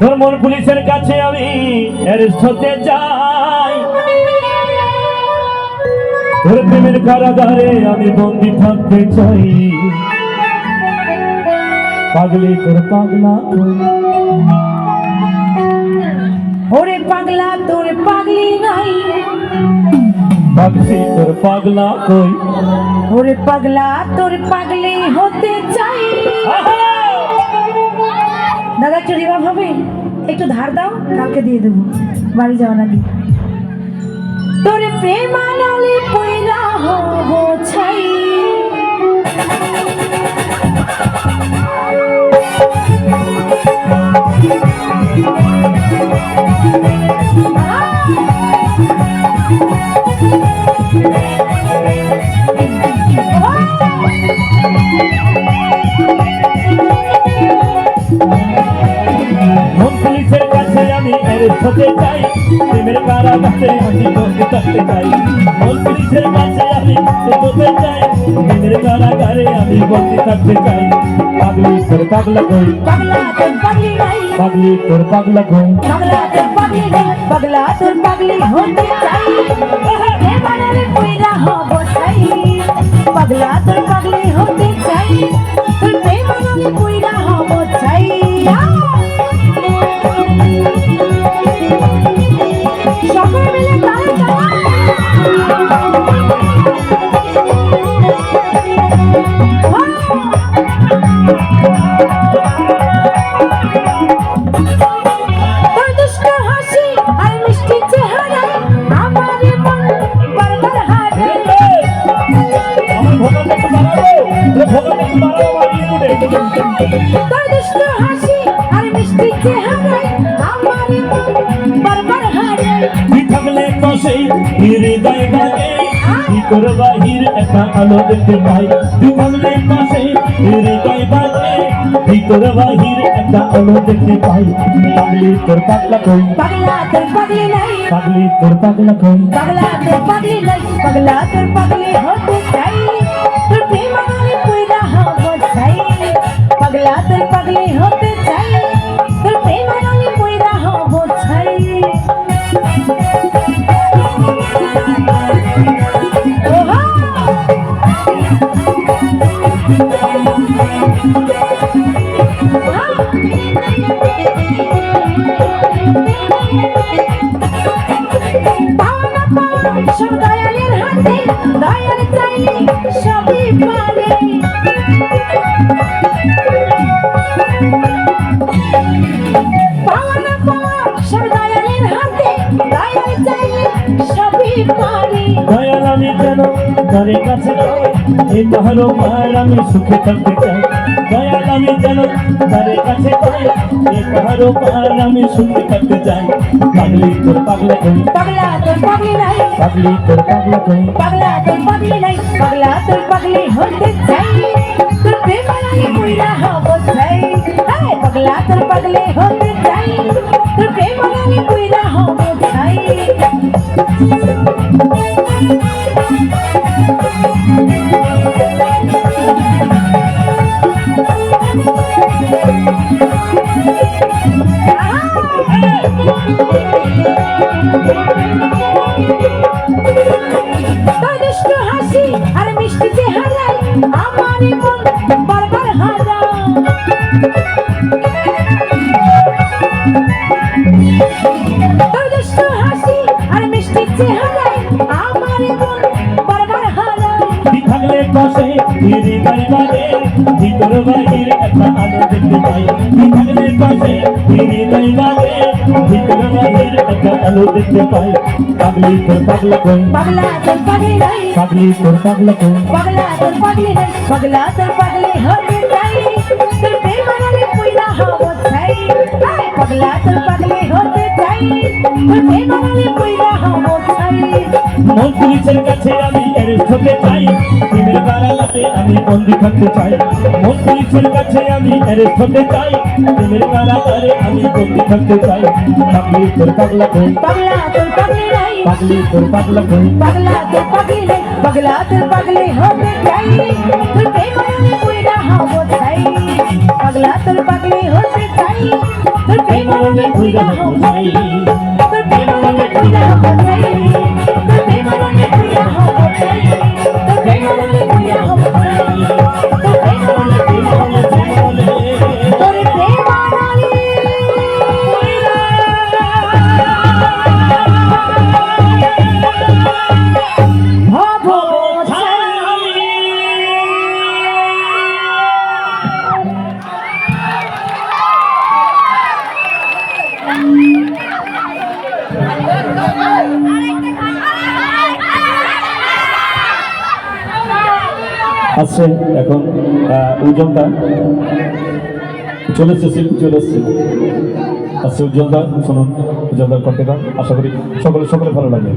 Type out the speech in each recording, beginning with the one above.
ধর্মর পুলিশের কাছে আমি অ্যারেস্ট হতে চাই, তোর প্রেমের কারাগারে আমি বন্দি থাকতে চাই। পাগলি তোর পাগলা ওরে পাগলা তোর পাগলি নাই, পাগলি তোর পাগলা কই, ওরে পাগলা তোর পাগলি হতে চাই। দাদা একটু রিভাব হবে, একটু ধার দাও, কালকে দিয়ে দেবো বাড়ি যাওয়া নাকি। তোর প্রেমানলে পয়লা হব ছাই, পুলিশের কাছে আমি অ্যারেস্ট হতে চাই, প্রেমের কারাগারে আমি বন্দি থাকতে চাই। পুলিশের কাছে আমি হতে চাই, প্রেমের কারাগারে আমি বন্দি থাকতে চাই। পাগলি তোর পাগলা কই, পাগলা তোর পাগলি নাই, পাগলি তোর পাগলা কই, পাগলা তোর পাগলি নাই, পাগলা তোর পাগলি হতে চাই। প্রেমানলে পয়লা হব ছাই, পাগলা তোর পাগলি হতে চাই, তোর প্রেমানলে পয়লা হব ছাই। সকলে মিলে তালে তোর দুষ্ট হাসি আর মিষ্টি চেহারায় আমার মন বারবার হারে। আমার ভোগানটা একটু বাড়াবো, ভোগানটা একটু বাড়াবো আমার রিপোর্টে। তোর দুষ্ট হাসি আর মিষ্টি চেহারায় আমার মন বারবার হারে। তুই থাকলে কষে হৃদয় বাজে, ভিতর বাহির একটা আলো দেখতে পাই। তুই থাকলে কষে হৃদয় বাজে, ভিতর বাহির একটা আলো দেখতে পাই। পাগলি তোর পাগলা কই, পাগলা তোর পাগলি নাই, পাগলি তোর পাগলা কই, পাগলা তোর পাগলি নাই, পাগলা তোর পাগলি হতে চাই, তোর প্রেমানলে পয়লা হব ছাই। পাগলা তোর পাগলি হতে চাই, তোর প্রেমানলে পয়লা হব ছাই। ওহা পাওনা পাওয়া সব দয়ালের হাতে, দয়াল চাইলে সবই পারে। পাওনা পাওয়া সব দয়ালের হাতে, দয়াল চাইলে সবই পারে। দয়াল আমি যেন তারে কাছে পাই, এই পাহাড় পাহাড় আমি সুখে থাকতে চাই। দয়াল আমি যেন তারে কাছে পাই, এই পাহাড় পাহাড় আমি সুখে থাকতে চাই। পাগলি তোর পাগলা কই, পাগলা তোর পাগলি নাই, পাগলি তোর পাগলা কই, পাগলা তোর পাগলি নাই, পাগলা তোর পাগলি হতে চাই, তোর প্রেমানলে পয়লা হব ছাই। পাগলা তোর পাগলি হতে চাই, তোর প্রেমানলে পয়লা হব ছাই। তোর দুষ্ট হাসি আর মিষ্টি চেহারায় আমার মন বারবার হারা। তোর দুষ্ট হাসি আর মিষ্টি চেহারায় আমার মন বারবার হারা। তুই থাকলে পাশে হৃদয় বাজে, ভিতর বাহির একটা আলো দেখতে পাই। তুই থাকলে পাশে হৃদয় বাজে, ভিতর বাহির একটা আলো দেখতে পাই। পাগলি তোর পাগলা কই, পাগলা তোর পাগলি নাই, পাগলি তোর পাগলা কই, পাগলা তোর পাগলি নাই, পাগলা তোর পাগলি হতে চাই, তোর প্রেমানলে পয়লা হব ছাই। পাগলা তোর পাগলি হতে চাই, তোর প্রেমানলে পয়লা হব ছাই। মন পুলিশের কাছে আমি অ্যারেস্ট হতে চাই, প্রেমের কারাগারে আমি বন্দি থাকতে চাই। মন পুলিশের কাছে আমি অ্যারেস্ট হতে চাই, প্রেমের কারাগারে আমি বন্দি থাকতে চাই। পাগলি তোর পাগলা কই, পাগলা তোর পাগলি নাই, পাগলি তোর পাগলা কই, পাগলা তোর পাগলি নাই, পাগলা তোর পাগলি হতে চাই, তোর প্রেমানলে পয়লা হব ছাই। পাগলা তোর পাগলি হতে চাই তোর প্রেম রঙে পুইরা হব চাই তোর প্রেম রঙে পুইরা হব চাই তোর প্রেম রঙে পুইরা হব চাই তোর প্রেম রঙে পুইরা হব চাই তোর প্রেম রঙে পুইরা হব চাই তোর প্রেম রঙে আসছে এখন উজ্জ্বলতা চলে এসছে, শিল্পী চলে এসছে। আসছে উজ্জ্বলতা, শুনুন উজ্জ্বলতার কণ্ঠটা, আশা করি সকলে ভালো লাগে।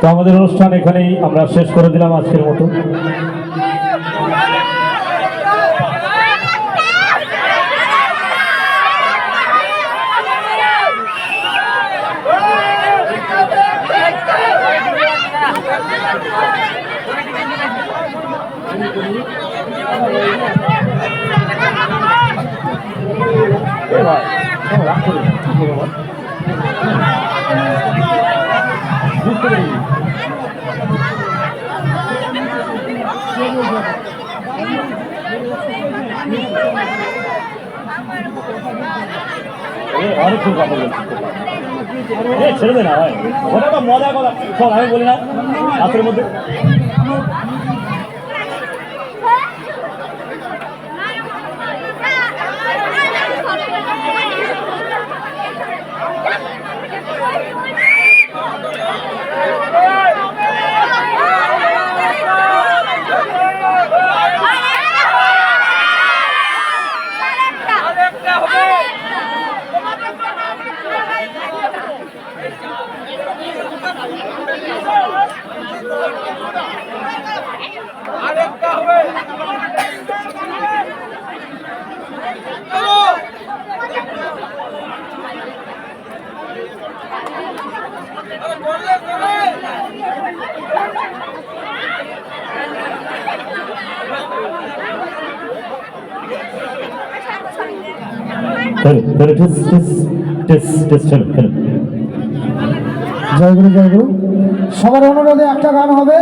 তো আমাদের অনুষ্ঠান এখানেই আমরা শেষ করে দিলাম আজকের মতো। অনেকক্ষণ কথা বলছি, ছেড়ে দে না ভাই, ওটা তো মজা কথা। চল আমি বলি না হাতের মধ্যে জয়গুরু জয়গুরু। সবার অনুরোধে একটা গান হবে,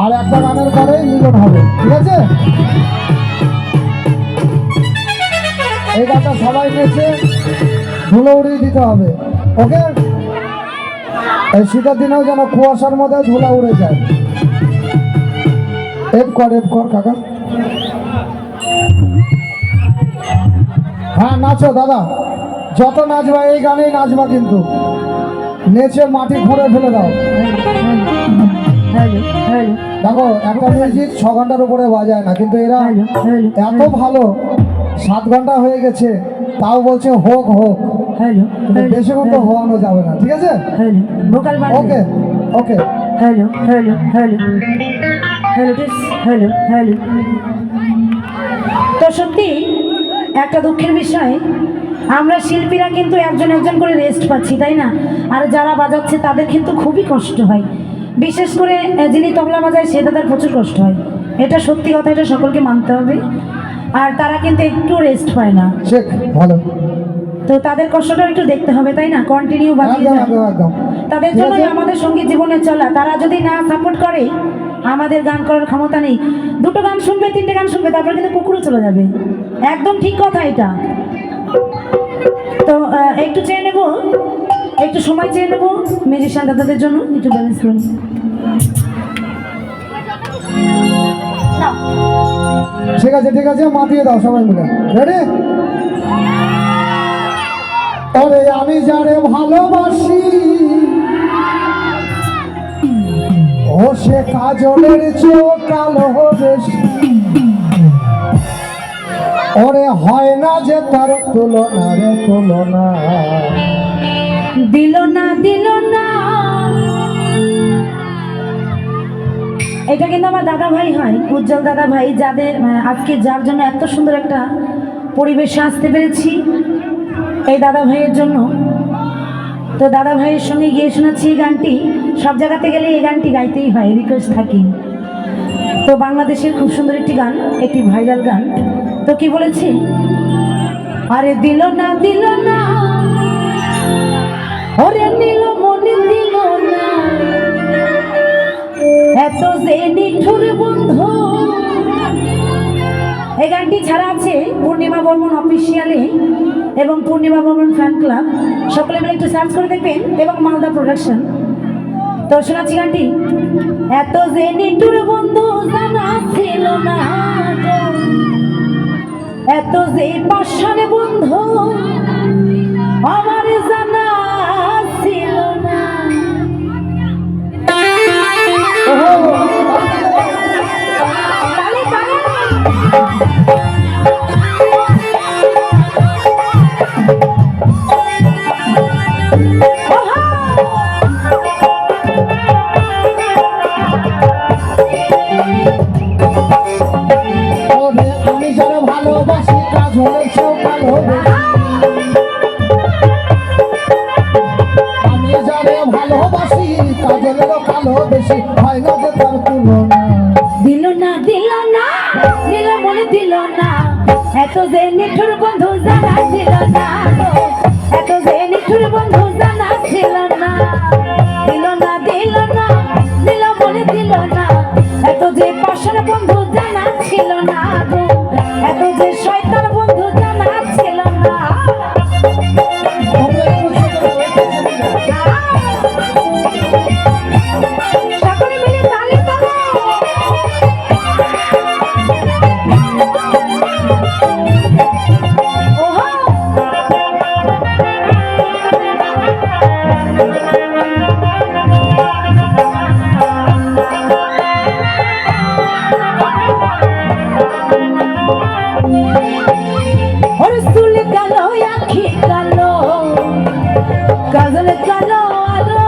আর একটা গানের পরে মিলন হবে, ঠিক আছে? এই গানটা সবাই নেচে ধুলো উড়িয়ে দিতে হবে, ওকে? এই শীতের দিনেও যেন কুয়াশার মধ্যে ধুলা উড়ে যায়। এফ কর কাকা। হ্যাঁ নাচো দাদা, যত নাচবা এই গানেই নাচবা, কিন্তু নেচে মাটি ঘুরে ফেলে দাও। দেখো একটা মিউজিক 6 ঘন্টার উপরে বাজায় না, কিন্তু এরা এত ভালো, 7 ঘন্টা হয়ে গেছে তাও বলছে হোক হোক, বেশি কিন্তু হওয়ানো যাবে না, ঠিক আছে? Okay okay. Hello hello hello hello hello hello. তো সত্যি একটা দুঃখের বিষয়, আমরা শিল্পীরা কিন্তু একজন একজন করে রেস্ট পাচ্ছি, তাই না? আর যারা বাজাচ্ছে তাদের কিন্তু খুবই কষ্ট হয়, বিশেষ করে যিনি তবলা বাজায় সে তাদের প্রচুর কষ্ট হয়, এটা সত্যি কথা, এটা সকলকে মানতে হবে। আর তারা কিন্তু একটু রেস্ট পায় না, ভালো। তো তাদের কষ্টটাও একটু দেখতে হবে, তাই না? কন্টিনিউ বাজিয়ে যায়, তাদের জন্যই আমাদের সঙ্গীত জীবনে চলা। তারা যদি না সাপোর্ট করে, আমাদের গান করার ক্ষমতা নেই। 2টো গান শুনবে, 3টে গান শুনবে, তারপরে কিন্তু কুকুরও চলে যাবে। একদম ঠিক কথা এটা। তো একটু চেয়ে নেব, একটু সময় চেয়ে নেব মিউজিশিয়ান দাদাদের জন্য, একটু ব্যালেন্স করুন। ঠিক আছে ঠিক আছে, মাতিয়ে দাও সবাই মিলে। রেডি? ওরে আমি যারে ভালোবাসি, ও সে কাজলের চোখ কালো বেশি, ওরে হয় না যে তার তুলনা রে তুলনা। দিল না দিল না, এটা কিন্তু আমার দাদা ভাই হয়, উজ্জ্বল দাদা ভাই, যাদের আজকে যার জন্য এত সুন্দর একটা পরিবেশে আসতে পেরেছি, এই দাদা ভাইয়ের জন্য। তো দাদা ভাইয়ের সঙ্গে গিয়ে শোনাচ্ছি এই গানটি। সব জায়গাতে গেলে এই গানটি গাইতেই হয়, রিকোয়েস্ট থাকি। তো বাংলাদেশের খুব সুন্দর একটি গান, একটি ভাইরাল গান। তো কি বলেছি, আরে দিল না দিল না, ওরে নীল মনে দিল না, এত যে নিঠুর বন্ধু। এই গানটি ছাড়া আছে পূর্ণিমা বর্মন অফিসিয়ালি এবং পূর্ণিমা বর্মন ফ্যান ক্লাব, সকলে মিলে একটু সার্চ করে দেখবেন, এবং মালদা প্রোডাকশন। তো শোনাচ্ছি গানটি। এত যে নিঠুর বন্ধু জানা ছিল না, এত যে পাশানে বন্ধু আমার জানা ছিল না। তালি তালি। ওরে আমি যারে ভালোবাসি, কাজলের চোখ কালো বেশি, আমি যারে ভালোবাসি কাজলেরও কালো বেশি, হয় না যে তার তুলনা। দিল না দিল না, দিল মনে দিল না, এত যে নিঠুর বন্ধু জানা ছিল না, এত যে নিঠুর বন্ধু জানা ছিল না। দিল না দিল না, দিল মনে দিল না, এত যে পাশার বন্ধু জানা ছিল না, এত যে শয়তান বন্ধু জানা ছিল না। সকলে মিলে তালি তালি। ওর চুল কালো, আখি কালো, কাজল কালো, আলো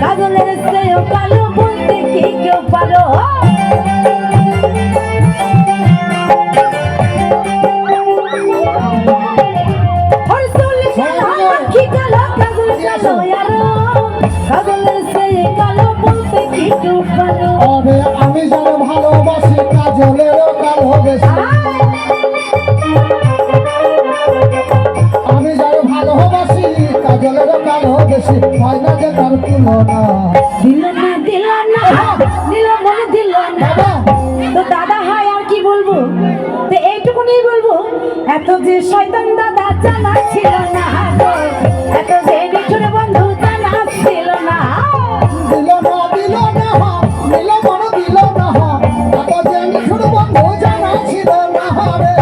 কাজলের চেয়েও কালো, বলতে কি কেউ পারো। ওর চুল কালো, আখি কালো, কাজল কালো, আলো কাজলের চেয়ে কালো, বলতে কি কেউ পারো। ওরে আমি যারে ভালোবাসি, কাজলেরও কালো বেশি, আমি যারে ভালোবাসি কাজলেরও কালো বেশি, হয় না যে তার তুলনা। দিল না দিল না, দিল মনে দিল না। তো দাদা হয় আর কি বলবো, তো এইটুকুনি বলবো, এত যে শয়তান দাদা জানা ছিল না, এত যে নিঠুর বন্ধু জানা ছিল না। দিল না দিল না, দিল মন দিল না, এত যে নিঠুর বন্ধু জানা ছিল না রে,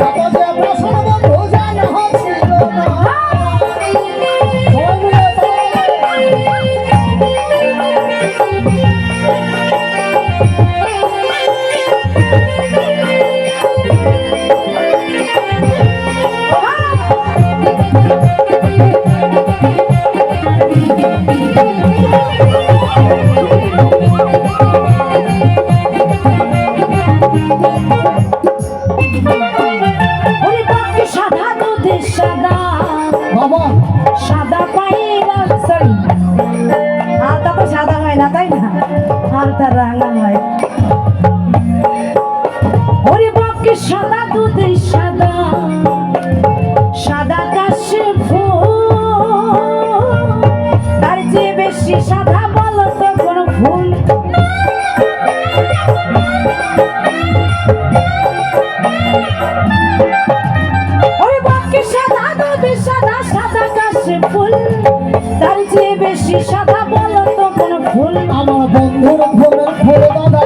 এত যে প্রশ্ন বন্ধু জানা ছিল না। সবাই মিলে ওরে বাপকে সাদা দুধের সাদা, বাবা সাদা পায়রা, সরি আলতা তো সাদা হয় না তাই না, আলতা রাঙা হয়। ওরে বাপকে সাদা দুধের সাদা, সাদা কাশে ফুল, তার চেয়ে বেশি সাদা বলো তো কোন ফুল। ওরে বাপকে সাদা দুধের সাদা, সাদা কাশে ফুল, তার চেয়ে বেশি সাদা বলো তো কোন ফুল। আমার বন্ধুর ফুলের ফুল দাদা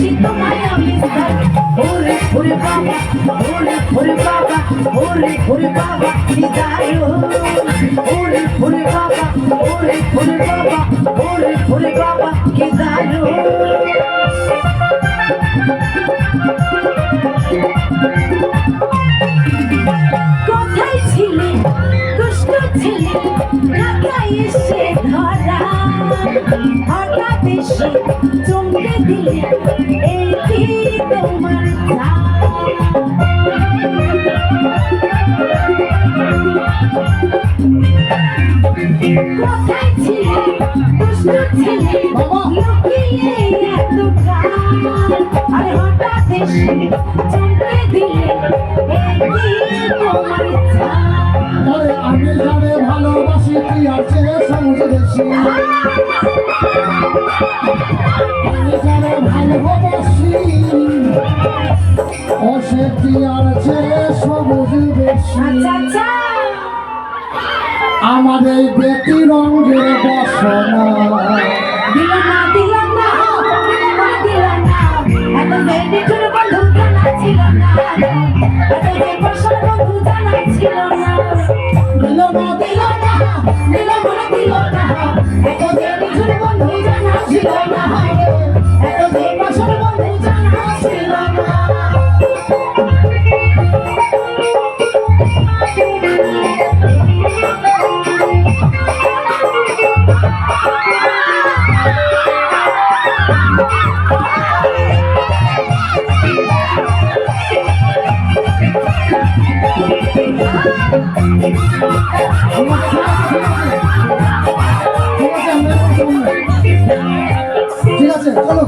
ভালোবাসি তোমায় আমি চাই ওরে ওরে বাবা ওরে ওরে বাবা ওরে ওরে বাবা কি দারুণ ওরে ওরে বাবা ওরে ওরে বাবা ওরে ওরে বাবা কি দারুণ কোথায় ছিলে দুষ্ট ছিলে ঢাকায় এসে ধরা হঠাৎ এসে চমকে দিলে এই কি তোমার কোথায় ছিলে দুষ্ট ছিলে লুকিয়ে এত আর হঠাৎ এসে চমকে দিলে এই কি তোমার আরে আমি জানে ভালোবাসি কি আছে সমুদ্র বেশি আমি জানে ভালোবাসি ও সে কি আছে সমুদ্র বেশি আচ্ছা আচ্ছা আমাদের বেটি রঙের বসনা দিল না এত বেটি ছোট বন্ধু জানা ছিল না এত বেপসর বন্ধু জানা ছিল না দিল না এত বেটি ছোট বন্ধু জানা ছিল না এত বেপসর বন্ধু জানা ছিল না ঠিক আছে চলো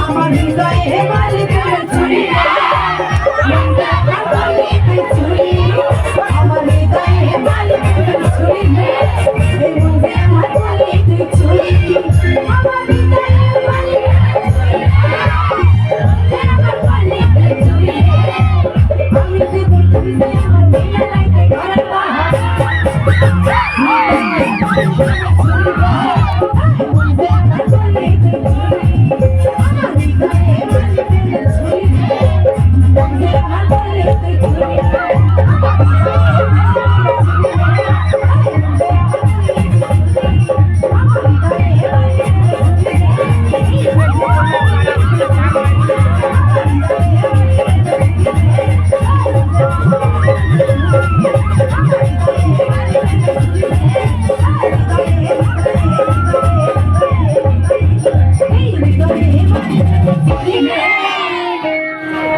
আমার হৃদয়ে বাজে চুরি আমার হৃদয়ে বাজে চুরি এই মুখে আমার বলি তুই চুরি আমার হৃদয়ে বাজে আমার বলি তুই চুরি আমি তুই বলবি আমার মিলে লাইতে ঘরে বাহার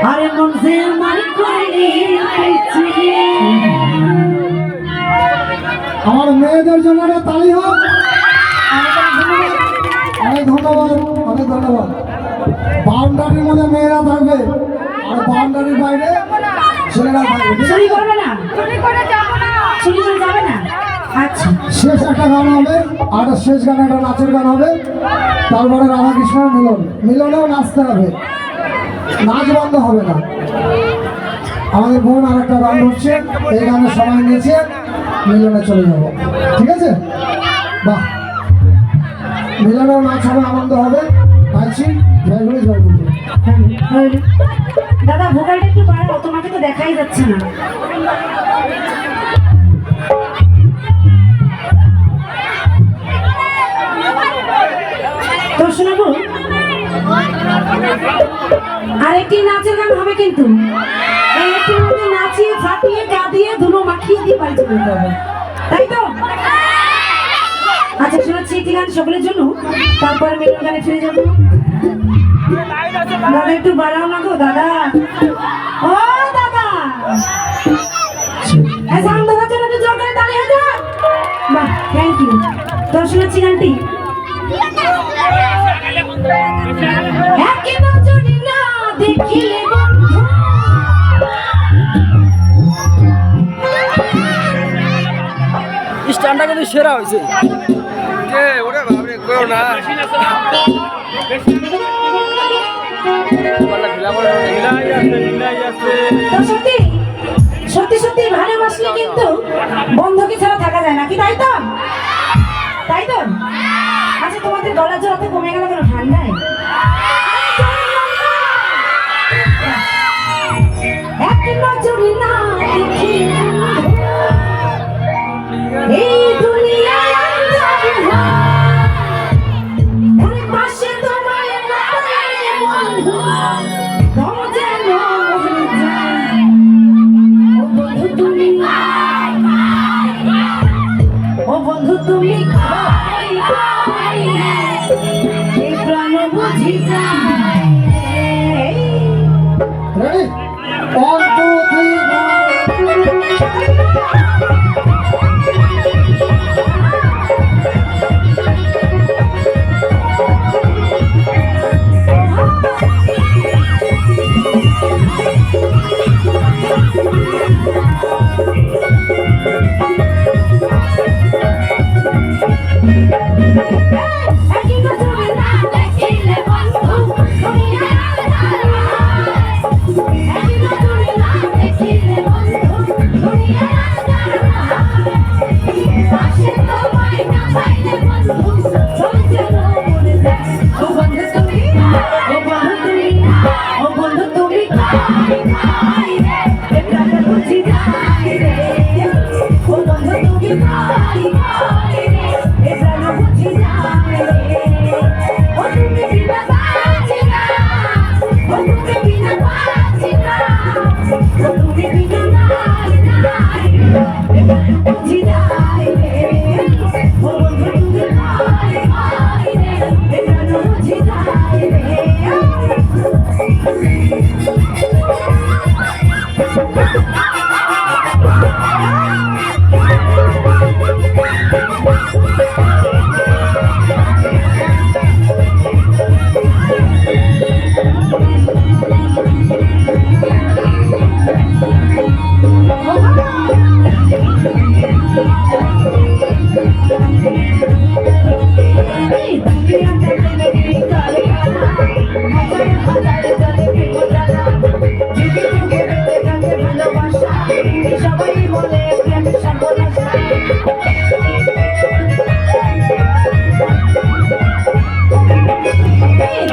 আরে মন সে আমার করলি আমার মেয়েদের জন্য একটা তালি হোক অনেক ধন্যবাদ অনেক ধন্যবাদ বাউন্ডারির মধ্যে মেয়েরা থাকবে আর বাউন্ডারির বাইরে ছেলেরা থাকবে চুরি করবে না চুরি করে যাবে না আচ্ছা শেষ একটা গান হবে আর শেষ গানে একটা নাচের গান হবে তারপরে রাধাকৃষ্ণের মিলনেও নাচতে হবে নাচ বন্ধ হবে না আমাদের বোন আর একটা গান হচ্ছে এই গানের সময় নিয়েছে মিলনে চলে যাব ঠিক আছে বাহ মিলনেও নাচ হবে আনন্দ হবে গাইছি জয় গুরু জয় গুরু দাদা ভোকালটা একটু বাড়াও তোমাকে তো দেখাই যাচ্ছে না তো শোনাবো আরেকটি নাচের গান হবে কিন্তু এই একটির মধ্যে নাচিয়ে ফাটিয়ে কাঁদিয়ে ধুলো মাখিয়ে দিয়ে বাড়ি চলে যেতে হবে তাই তো আচ্ছা শোনাচ্ছি একটি গান সকলের জন্য তারপরে মিলন গানে ফিরে যাবো দাদা একটু বাড়াও না গো দাদা ও দাদা সাউন্ড দেওয়ার জন্য একটু জোর করে তালি হয়ে যা বাহ থ্যাংক ইউ তো শোনাচ্ছি গানটি একে নজরে না দেখিলে বন্ধু স্ট্যান্ডটা কিন্তু সেরা হয়েছে ওরে বাবরে কইও না তো সত্যি সত্যি সত্যি ভালোবাসলে কিন্তু বন্ধুকে ছাড়া থাকা যায় না কি তাই তো তাই তো? আচ্ছা তোমাদের গলার জোর এত কমে গেল কেন ঠান্ডায়? এক নজরে না দেখি এই দুনিয়ায় আন্ধার হয়। ওরে পাশে তোমায় না পেলে বন্ধু, দম যেন মরে যায়। ও বন্ধু তুমি, ও বন্ধু তুমি এই প্রাণ বুঝি যায়। রেডি 1 2 3 একই নজরে না দেখিলে বন্ধু দুনিয়ায় আন্ধার হয়। একই নজরে না দেখিলে বন্ধু দুনিয়ায় আন্ধার হয়। পাশে তোমায় না পাইলে বন্ধু সব যেন মরে যায়। ও বন্ধু তুমি, ও বন্ধু তুমি, ও বন্ধু তুমি কাই কাই রে, এ প্রাণ বুঝি যায় রে। ও বন্ধু তুমি কাই কাই রে, এ প্রাণ বুঝি যায় রে। ও তুমি বিনা বাঁচি না, ও তুমি বিনা বাঁচি না, ও তুমি বিনা নাই নাই রে, এ প্রাণ বুঝি যায় রে। ও বন্ধু তুমি কাই কাই রে, এ প্রাণ বুঝি যায় রে। সবাই বলে প্রেম সর্বনাশা।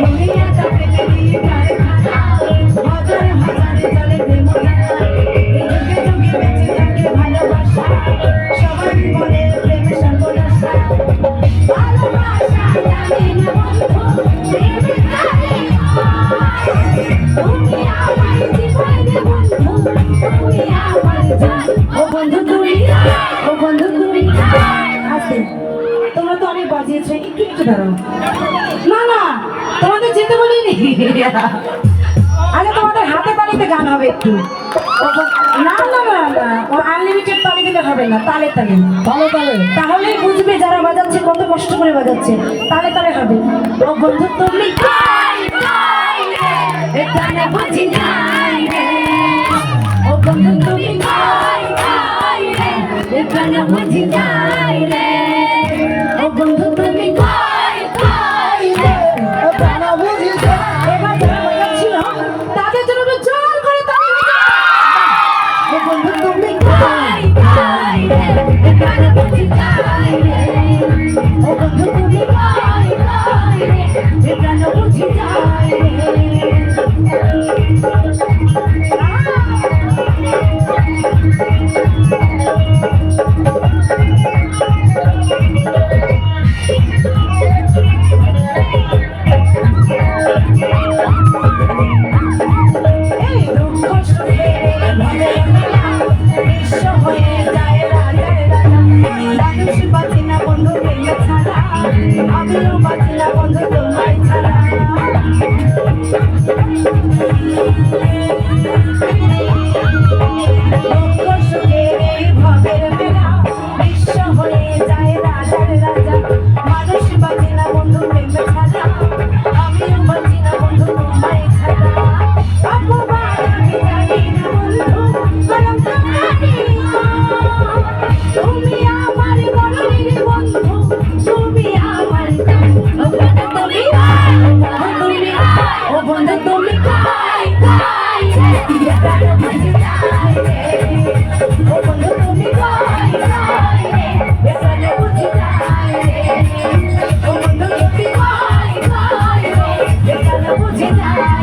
দুনিয়াটা পেটেরই কারখানা, হাজার হাজার চলে প্রেম জানা। যুগে যুগে বেঁচে থাকে ভালোবাসা, সবাই বলে প্রেম সর্বনাশা। ভালোবাসা জানি না বন্ধু, প্রেমে জানি তুমি আমার জীবনে বন্ধু, তুমি আমার জান। ও বন্ধু তুমি, ও বন্ধু তুমি। আস্তে, তোমরা তো অনেক বাজিয়েছো, একটু একটু দাঁড়াও। না না, তোমাদের যেতে বলিনি। আরে তোমাদের হাতে তালিতে গান হবে একটু। না না না না, ও আনলিমিটেড তালি দিলে হবে না, তালে তালে তালে তালে তাহলেই বুঝবে যারা বাজাচ্ছে কত কষ্ট করে বাজাচ্ছে। তালে তালে হবে। ও বন্ধু তুমি কাই কাই রে, এখানে বুঝি নাই রে। ও বন্ধু তুমি কাই কাই রে, এখানে বুঝি নাই রে। ও বন্ধু তুমি কাই কাই রে, প্রাণ বুঝি যায়। এবার যারা বাজাচ্ছিল তাদের জন্য একটু জোর করে তালি বাজাও। ও বন্ধু তুমি কাই কাই রে, এখানে বুঝি নাই রে। ও বন্ধু তুমি কাই কাই রে, এখানে বুঝি যায় রে। এই দুঃখ সুখে ভবে মেলা, বিশ্ব হয়ে যায় রাজার রাজা। মানুষ বাঁচি না বন্ধু প্রেমে ছাড়া, আমিও বাঁচি না বন্ধু তোমায় ছাড়া। দুঃখ সুখে এই ভবের মেলা, বিশ্ব হয়ে যায় রাজার রাজা। মানুষ বাঁচি না বন্ধু প্রেমে ছাড়া, আমিও বাঁচি না বন্ধু তোমায় ছাড়া। অপমান আমি জানি না বন্ধু, কারণ তুমি আমার মনের বন্ধু, তুমি আমার জান। ও বন্ধু তুমি, ও বন্ধু তুমি কাই কাই রে, প্রাণ বুঝি যায় রে। ও বন্ধু তুমি কাই কাই রে, প্রাণ বুঝি যায় রে।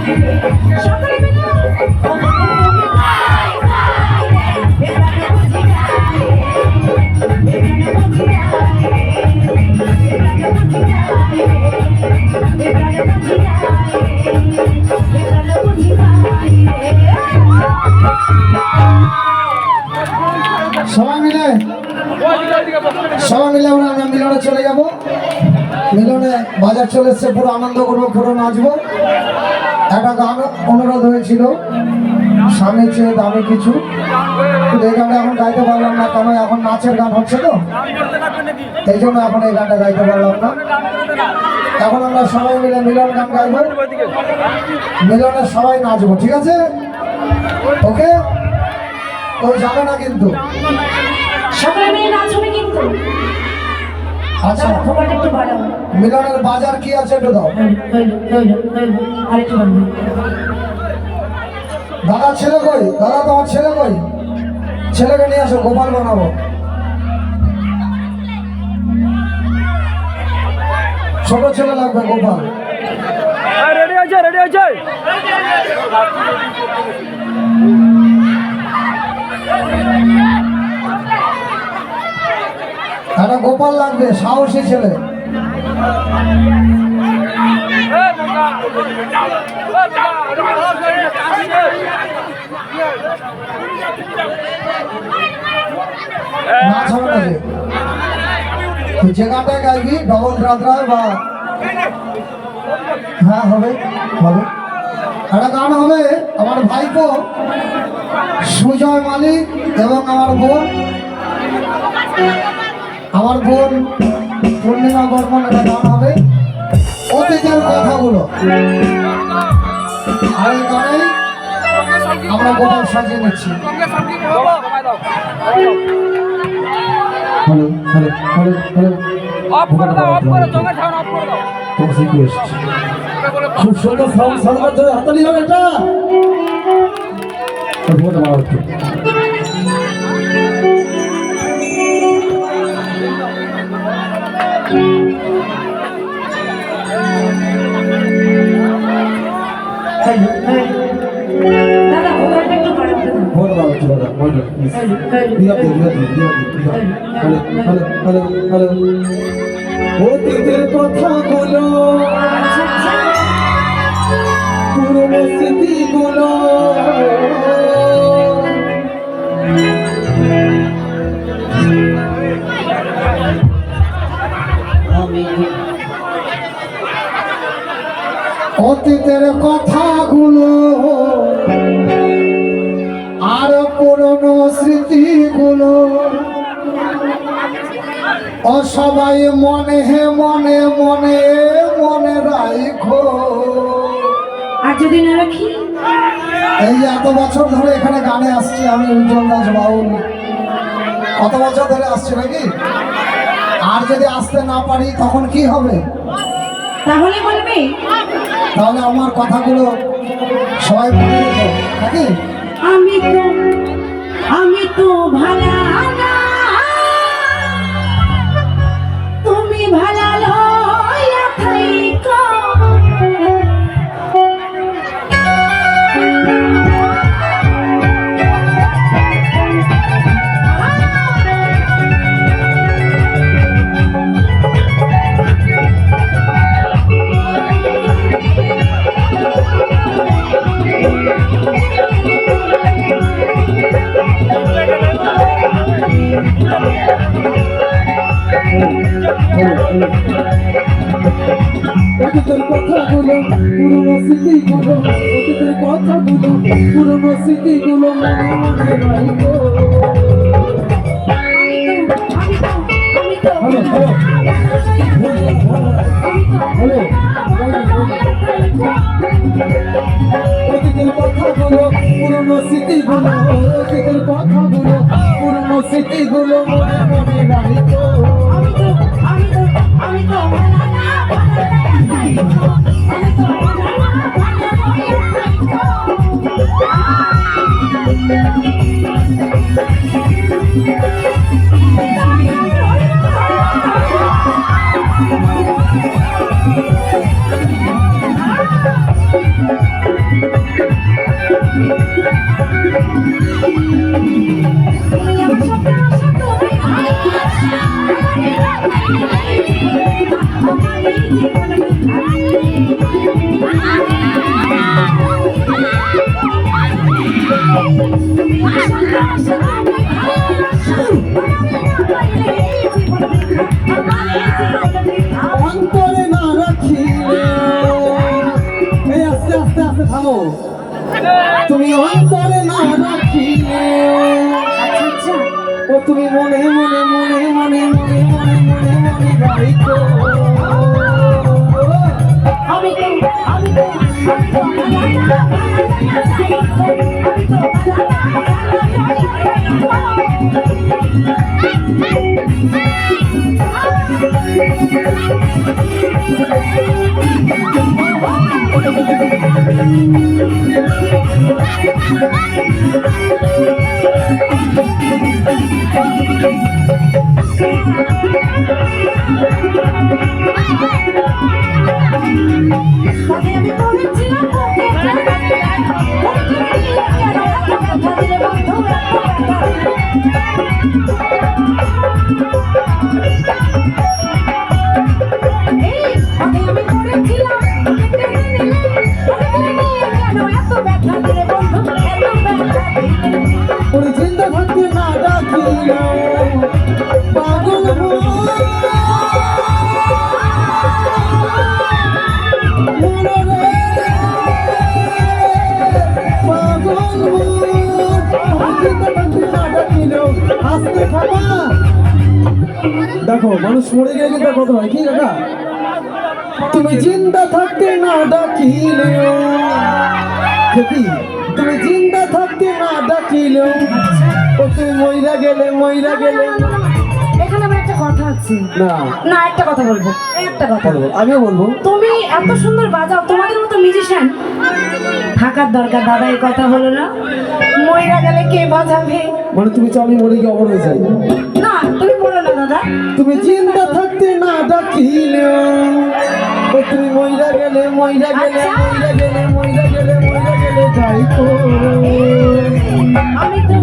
সকলে মিলে সবাই মিলে আমরা মিলনে চলে যাব। মিলনে বাজার চলে এসছে, পুরো আনন্দ করবো, পুরো নাচবো। একটা গান অনুরোধ হয়েছিল, স্বামীর চেয়ে দামি কিছু, কিন্তু এই গানটা এখন গাইতে পারলাম না, কারণ এখন নাচের গান হচ্ছে তো, এই জন্য এখন এই গানটা গাইতে পারলাম না। এখন আমরা সবাই মিলে মিলন গান গাইবো, মিলনে সবাই নাচবো, ঠিক আছে? ওকে, তো যাবে না কিন্তু। সকলে মিলে নাচবে কিন্তু। আচ্ছা, খবরটা একটু বাড়াও। মিলনের বাজার কি আছে একটু দাও। আরেকটু বাড়াও। দাদা ছেলে কই? দাদা তোমার ছেলে কই? ছেলেকে নিয়ে আসো, গোপাল বানাবো। ছোট ছেলে লাগবে, গোপাল। রেডি আছে, রেডি আছে। একটা গোপাল লাগবে, সাহসী ছেলে। নাচ হবে না যে? তুই যে গানটায় গাইবি, ডবল রাত্রায় বা হ্যাঁ হবে হবে। একটা গান হবে আমার ভাইপো সুজয় মালিক এবং আমার বোন পূর্ণিমা বর্মন। একটা গান হবে অতীতের কথাগুলো, আর এই গানে আমরা গোপাল সাজিয়ে নিচ্ছি। হ্যালো হ্যালো হ্যালো হ্যালো, খুব সুন্দর সাউন্ড সাউন্ড ধরে হাতালি হবে এটা। দাদা খবরটা একটু বাড়াও। ফোন বাড়াচ্ছি দাদা, হ্যালো হ্যালো। অতীতের কথাগুলো, পুরনো স্মৃতিগুলো, অতীতের কথাগুলো আর পুরনো স্মৃতিগুলো ও সবাই মনে মনে মনে মনে রাখো। আর যদি না রাখি? এই যে এত বছর ধরে এখানে গানে আসছি আমি, উজ্জ্বল দাস বাউল, কত বছর ধরে আসছি নাকি? আর যদি আসতে না পারি তখন কি হবে? তাহলে বলবি তাহলে আমার কথাগুলো সবাই মনে রেখো নাকি? আমি তো ভালা না, তুমি ভালা লইয়া থাইকো। অতীতের কথাগুলো, পুরনো স্মৃতিগুলো, অতীতের কথাগুলো, পুরনো স্মৃতিগুলো মনে মনে রাখো। অতীতের কথাগুলো, পুরনো স্মৃতিগুলো, অতীতের কথাগুলো, পুরনো স্মৃতিগুলো মনে মনে রাখো। আমি তো ভালা না, ভালা না, আমি তো ভালা না, ভালা লইয়া থাইকো। ভালোবাসা আমি ভালোবাসা তোমারে না পাইলে জীবন বৃথা আমার এই জীবন বৃথা অন্তরে না রাখিলে এই আস্তে আস্তে আস্তে থামো তুমি অন্তরে না রাখিলে আচ্ছা আচ্ছা ও তুমি মনে মনে মনে মনে মনে মনে মনে মনে গাইতো আমি আমি করেছিলাম ওরে চিন্তা থাকতে না ডাকিল পাগল দেখো মানুষ মরে গেলে কিন্তু কথা হয় কি কাকা তুমি জিন্দা থাকতে না ডাকিলেও খেতি তুমি জিন্দা থাকতে না ডাকিলেও ও তুমি মইরা গেলে এখানে আমার একটা কথা আছে না না একটা কথা বলবো একটা কথা বলবো আমিও বলবো তুমি এত সুন্দর বাজাও তোমাদের মতো মিউজিশিয়ান থাকার দরকার দাদা এই কথা হলো না মইরা গেলে কে বাজাবে মানে তুমি চাও আমি মরে গিয়ে অবর হয়ে যাই না তুমি বলো না দাদা তুমি জিন্দা থাকতে না ডাকিলেও ও তুমি মইরা গেলে যাই তো আমি তো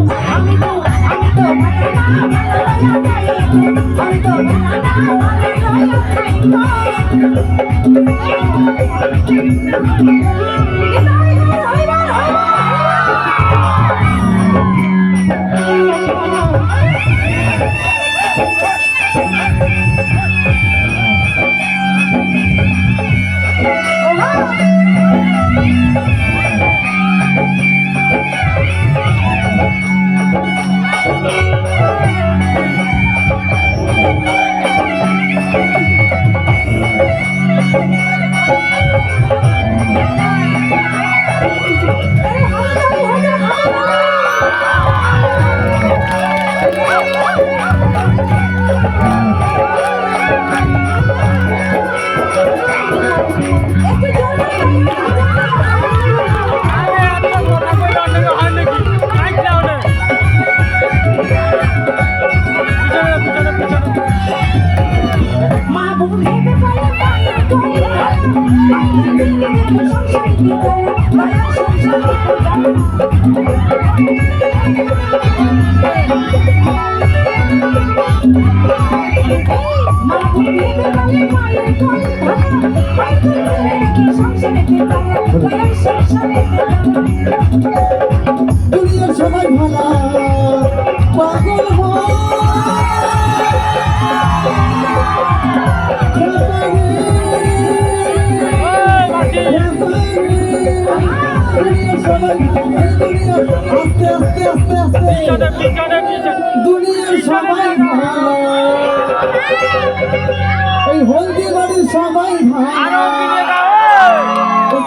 দুনিয়ার সবাই ভালা পাগল দুনিয়ার সবাই ভালো এই হলদি বাড়ির সবাই ভালো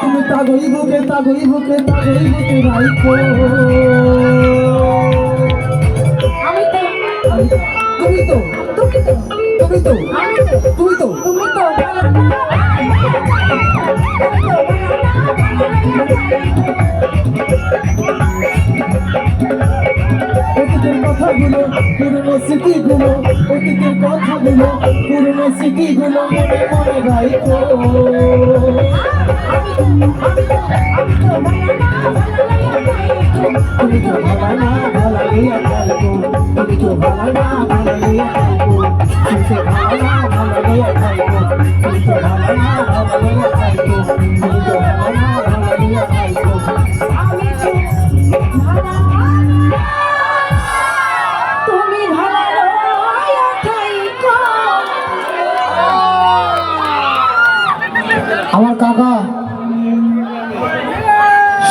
তুমি তাগই বুকে রাইখো তুমি তো অতীতের কথাগুলো পুরনো স্মৃতিগুলো অতীতের কথাগুলো পুরনো স্মৃতিগুলো মনে মনে রাইখো তুমি তো ভালো না ভালো লইয়া খাইবো তুমি তো ভালো না ভালো লইয়া খাইবো তুমি তো ভালো না ভালো লইয়া খাইবো তুমি তো ভালো না ভালো লইয়া খাইবো তুমি তো ভালো না ভালো লইয়া খাইবো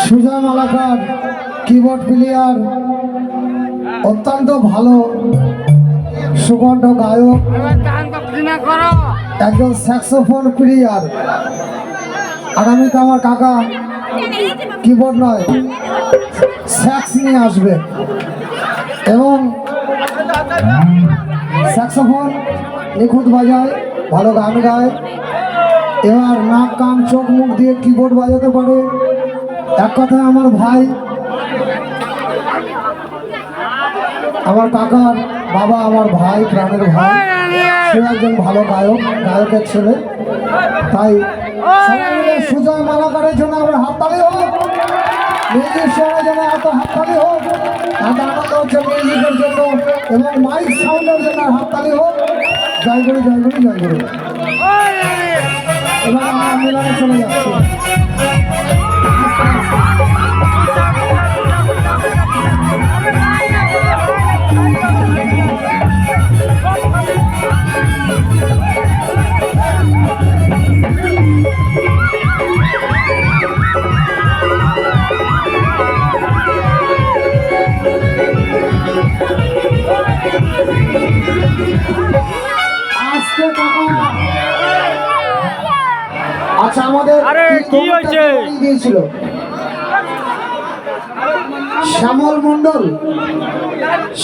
সুজয় মালাকার কিবোর্ড প্লেয়ার, অত্যন্ত ভালো সুকণ্ঠ গায়ক, একজন স্যাক্সোফোন প্লেয়ার। আগামীতে আমার কাকা কিবোর্ড নয় স্যাক্স নিয়ে আসবে এবং স্যাক্সোফোন নিখুঁত বাজায়, ভালো গান গায়। এবার নাক কান চোখ মুখ দিয়ে কিবোর্ড বাজাতে পারে। এক কথায় আমার ভাই, আমার কাকার বাবা, আমার ভাই, প্রাণের ভাই, সে একজন ভালো গায়ক, গায়কের ছেলে। তাই সবাই মিলে সুজয় মালাকারের জন্য আমরা হাততালি হোক, মিউজিক শোনার জন্য এত হাততালি হোক, এত আনন্দ হচ্ছে মিউজিকের জন্য এবং মাইক সাউন্ডের জন্য হাততালি হোক। জয় গুরু, জয় গুরু, জয় গুরু। এবার আমরা মিলনে চলে যাচ্ছি। আচ্ছা, আমাদের কি হয়েছে? দিয়েছিল শ্যামল মন্ডল,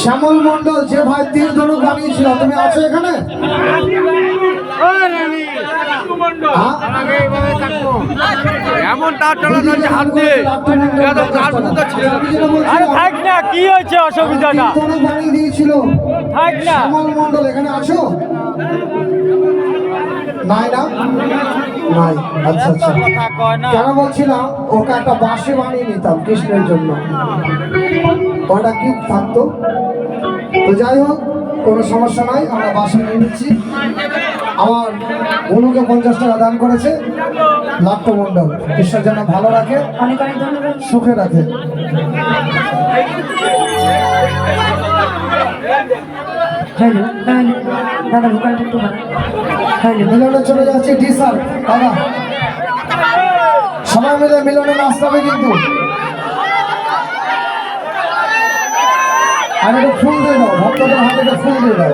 শ্যামল মন্ডল যে ভাই তীর ধনুক বানিয়েছিল, তুমি আছো এখানে? এমন তার চালানো হাত দিয়ে আরে থাক না, কি হয়েছে অসুবিধাটা? বানিয়ে দিয়েছিল থাক না। শ্যামল মন্ডল এখানে আছো? নাই না, নাই। আচ্ছা আচ্ছা, কেন বলছিলাম ওকে একটা বাঁশি বানিয়ে নিতাম কৃষ্ণের জন্য, ওটা কি থাকতো। তো যাই হোক, কোনো সমস্যা নাই, আমরা বাঁশি নিয়ে নিচ্ছি। আমার বনুকে 50 টাকা দান করেছে লাট্টু মণ্ডল, ঈশ্বর যেন ভালো রাখে, অনেক অনেক ধন্যবাদ। সুখে রাখে। হ্যালো হ্যালো দাদা, ভোকালটা একটু ভালো। হ্যালো, মিলনে চলে যাচ্ছি টি স্যার দাদা, সবাই মিলে মিলনে নাচতে হবে কিন্তু। আর একটা ফুল দিয়ে দাও, ভক্তদের হাতে একটা ফুল দিয়ে দাও।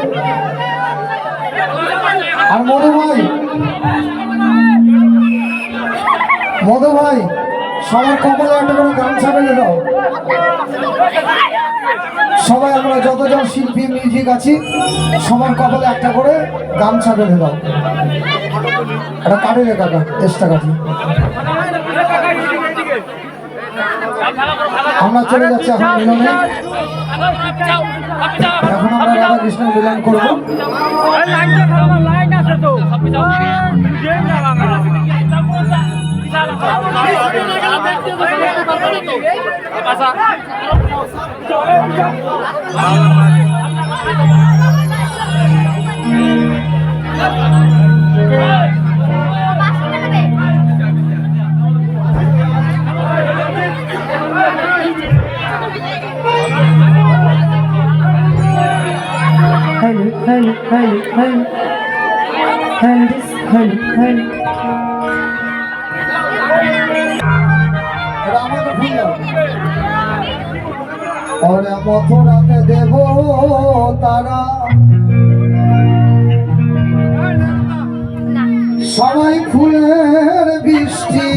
আর মধু ভাই, মধু ভাই সবার কপালে একটা করে গামছা বেঁধে দাও। সবাই আমরা যতজন শিল্পী মিউজিক আছি সবার কপালে একটা করে গামছা বেঁধে দাও। এটা কাটে রে কাকা, চেষ্টা কাটি। আমরা চলে যাচ্ছি এখন মিলনে। এখন আমরা রাধা কৃষ্ণ মিলন করবো। Hello hello hello hello hello hello. এটা আমাকে ফুল দাও। ওরে মথুরাতে দেব তারা, সবাই ফুলের বৃষ্টি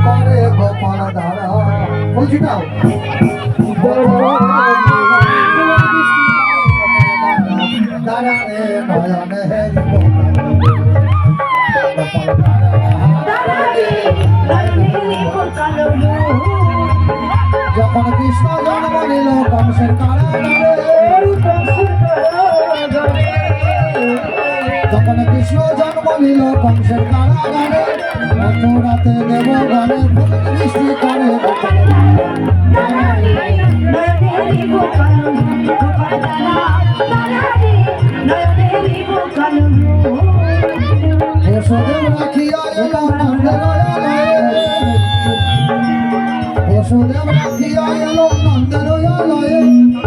করে গোপাল ধারা। বুঝিটাও যখন কৃষ্ণ জন্ম নিল কংসের কারাগারে, যখন কৃষ্ণ জন্ম নিল কংসের কারাগারে, মথুরাতে দেব ঘরে ফুল বৃষ্টি করে যশোদেব রাখিয়া এলো নন্দনয়ালয়ে, যশোদেব রাখিয়া এলো নন্দনয়ালয়ে,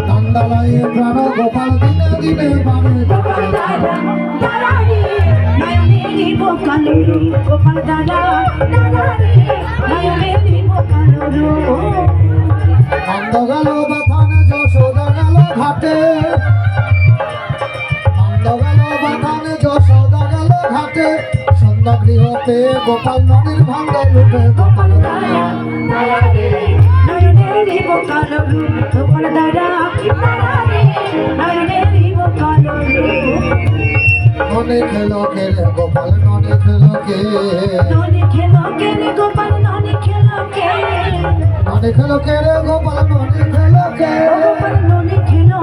নন্দলায়ে প্রাণ গোপাল দিনে দিনে বাড়ে গোপাল দাদা নন্দ গেল বাথানে যশোদা গেল ঘাটে নন্দ গেল বাথানে যশোদা গেল ঘাটে সন্ধ্যা গৃহতে গোপাল নদীর ভাঙ্গ লুটে গোপাল নয়নেরি বোকালো গোপাল দাদা নয়নেরি বোকালো ননে খেলো কে রে গোপাল ননে খেলো কে ননি খেলো কে রে গোপাল ননি খেলো কে ননে খেলো কে রে গোপাল ননে খেলো কে গোপাল ননি খেলো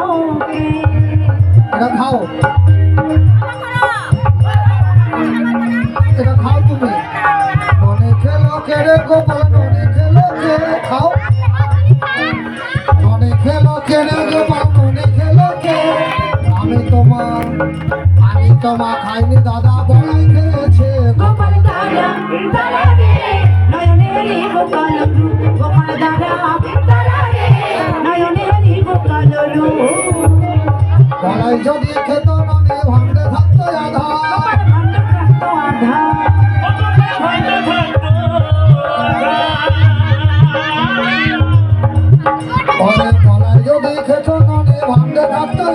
কে এটা খাও এটা খাও তুমি ননে খেলো কে রে গোপাল ননে খেলো কে খাও ননে খেলো কে রে গোপাল ননে খেলো কে আমি তোমা খাইনি দাদা বলাই খেয়েছে গোপাল দাদা দাদা রে নয়নেরি বোকালো গোপাল দাদা দাদা রে নয়নেরি বোকালো বলাই যদি খেত ননে ভাঙতে থাকতো আধা গোপাল ভান্ড থাকতো আধা বলাই যদি খেত ননে ভাঙতে থাকতো